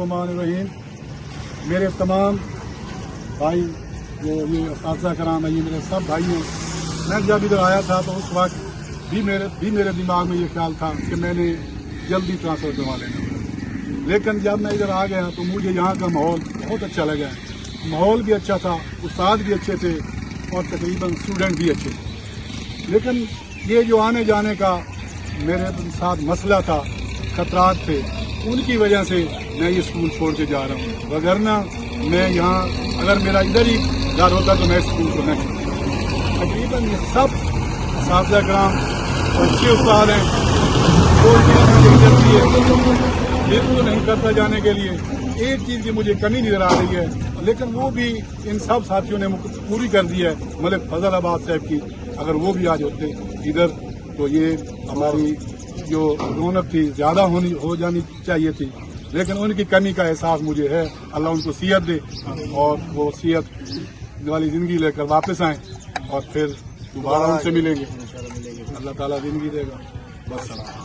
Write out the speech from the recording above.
बिस्मिल्लाहिर्रहमानिर्रहीम। मेरे तमाम भाई जो ये असातिज़ा कराम है, ये मेरे सब भाई हैं। मैं जब इधर आया था तो उस वक्त भी मेरे दिमाग में ये ख्याल था कि मैंने जल्दी ट्रांसफ़र करवा लेना, लेकिन जब मैं इधर आ गया तो मुझे यहाँ का माहौल बहुत अच्छा लगा। माहौल भी अच्छा था, उस्ताद भी अच्छे थे और तकरीबन स्टूडेंट भी अच्छे थे। लेकिन ये जो आने जाने का मेरे साथ मसला था, खतरात थे, उनकी वजह से मैं ये स्कूल छोड़ के जा रहा हूँ। वगरना मैं यहाँ अगर मेरा इधर ही घर होता तो मैं स्कूल को न छोड़ता। तकरीबन ये सब असातिज़ा कराम अच्छे उस्ताद हैं, कोई चीज़ करती है बिल्कुल नहीं करता जाने के लिए। एक चीज़ की मुझे कमी नजर आ रही है, लेकिन वो भी इन सब साथियों ने पूरी कर दी है। मलिक फजलाबाद साहब की अगर वो भी आज होते इधर तो ये हमारी जो रौनक थी ज़्यादा हो जानी चाहिए थी, लेकिन उनकी कमी का एहसास मुझे है। अल्लाह उनको सेहत दे और वो सेहत वाली ज़िंदगी लेकर वापस आएँ और फिर दोबारा उनसे मिलेंगे। अल्लाह ताला ज़िंदगी देगा। बस सलाम।